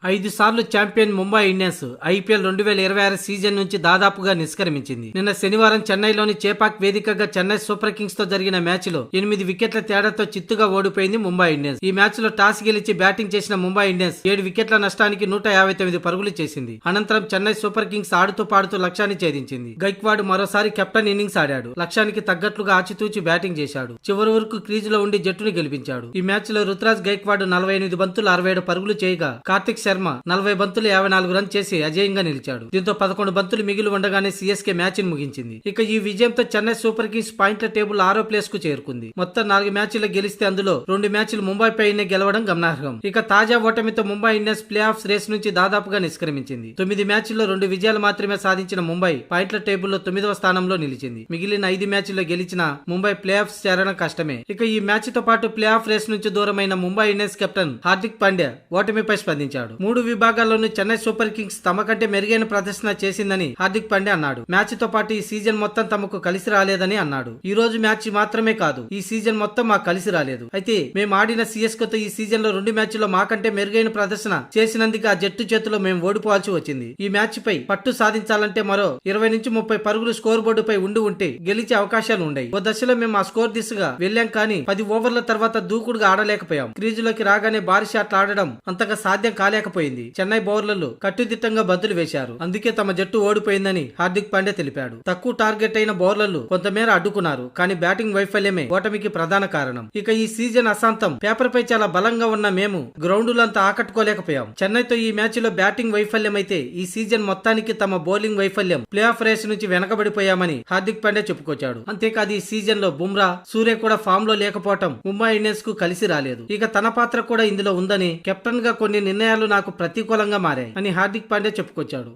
5 సార్లు champion Mumbai Indians IPL 2026 season నుంచి దాదాపుగా నిష్క్రమించింది. నిన్న శనివారం చెన్నైలోని చేపాక్ వేదికగా చెన్నై సూపర్ కింగ్స్ తో జరిగిన మ్యాచ్ లో 8 వికెట్ల తేడాతో చిత్తుగా ఓడిపోయింది ముంబై ఇండియన్స్. ఈ మ్యాచ్ లో టాస్ గెలిచి బ్యాటింగ్ చేసిన ముంబై ఇండియన్స్ 7 వికెట్ల నష్టానికి 159 పరుగులు చేసింది. అనంతరం చెన్నై సూపర్ కింగ్స్ ఆడుతూ పాడుతూ లక్ష్యాన్ని ఛేదించింది. గైక్వాడ్ మరోసారి కెప్టెన్ ఇన్నింగ్స్ ఆడాడు. లక్ష్యానికి తగ్గట్లుగా ఆచితూచి బ్యాటింగ్ చేశాడు. చివరి వరకు క్రీజ్ లో ఉండి జట్టును గెలిపించాడు. ఈ మ్యాచ్ లో రుతురాజ్ గైక్వాడ్ 48 బంతులు 67 పరుగులు చేయగా కార్తిక్ శర్మ 40 బంతులు 54 రన్ చేసి అజేయంగా నిలిచాడు. దీంతో 11 బంతులు మిగిలి ఉండగానే సిఎస్కే మ్యాచ్ ని ముగించింది. ఇక ఈ విజయంతో చెన్నై సూపర్ కింగ్స్ పాయింట్ల టేబుల్ 6వ ప్లేస్ కు చేరుకుంది. మొత్తం 4 మ్యాచ్లు గెలిస్తే అందులో 2 మ్యాచ్లు ముంబై పైనే గెలవడం గమనార్హం. ఇక తాజా ఓటమితో Mumbai Indians playoffs race నుంచి దాదాపుగా నిష్క్రమించింది. 9 మ్యాచ్ల్లో 2 విజయాలు మాత్రమే సాధించిన ముంబై పాయింట్ల టేబుల్లో 9వ స్థానంలో నిలిచింది. మిగిలిన 5 మ్యాచ్ల్లో గెలిచిన ముంబై ప్లే ఆఫ్స్ చేరడం కష్టమే. ఇక ఈ మ్యాచ్ తో పాటు ప్లే ఆఫ్ రేస్ నుంచి దూరమైన ముంబై ఇండియన్స్ కెప్టెన్ హార్దిక్ పాండ్యా ఓటమిపై స్పందించాడు. 3 విభాగాల్లోనూ చెన్నై సూపర్ కింగ్స్ తమ కంటే మెరుగైన ప్రదర్శన చేసిందని హార్దిక్ పాండ్యా అన్నాడు. మ్యాచ్ తో పాటు ఈ సీజన్ మొత్తం తమకు కలిసి రాలేదని అన్నాడు. ఈ రోజు మ్యాచ్ మాత్రమే కాదు, ఈ సీజన్ మొత్తం మాకు కలిసి రాలేదు. అయితే మేము ఆడిన సిఎస్కేతో ఈ సీజన్ లో 2 మ్యాచ్ల్లో మాకంటే మెరుగైన ప్రదర్శన చేసినందుకు ఆ జట్టు చేతిలో మేము ఓడిపోవాల్సి వచ్చింది. ఈ మ్యాచ్ పై పట్టు సాధించాలంటే మరో 20 నుంచి 30 పరుగులు స్కోర్ బోర్డుపై ఉంటే గెలిచే అవకాశాలు ఉన్నాయి. ఓ దశలో మేము ఆ స్కోర్ దిశగా వెళ్ళాం, కానీ 10 ఓవర్ల తర్వాత దూకుడుగా ఆడలేకపోయాం. క్రీజులోకి రాగానే భారీ షాట్లు ఆడడం అంతగా సాధ్యం కాలేకపోయింది. చెన్నై బౌలర్లు కట్టుదిట్టంగా బంతులు వేశారు. అందుకే తమ జట్టు ఓడిపోయిందని హార్దిక్ పాండ్యా తెలిపాడు. తక్కువ టార్గెట్ అయిన బౌలర్లు కొంతమేర అడ్డుకున్నారు, కానీ బ్యాటింగ్ వైఫల్యమే ఓటమికి ప్రధాన కారణం. ఇక ఈ సీజన్ అశాంతం. పేపర్ పై చాలా బలంగా ఉన్న మేము గ్రౌండులంతా ఆకట్టుకోలేకపోయాం. చెన్నైతో ఈ మ్యాచ్ లో బ్యాటింగ్ వైఫల్యం అయితే ఈ సీజన్ మొత్తానికి తమ బౌలింగ్ వైఫల్యం. ప్లే ఆఫ్ రేస్ నుంచి వెనకబడిపోయామని హార్దిక్ పాండ్యా చెప్పుకొచ్చాడు. అంతేకాదు ఈ సీజన్ లో బుమ్రా, సూర్య కూడా ఫామ్ లో లేకపోవటం ముంబై ఇండియన్స్ కు కలిసి రాలేదు. ఇక తన పాత్ర కూడా ఇందులో ఉందని, కెప్టెన్ గా కొన్ని నిర్ణయాలు నాకు ప్రతికూలంగా మారాయి అని హార్దిక్ పాండ్యా చెప్పుకొచ్చాడు.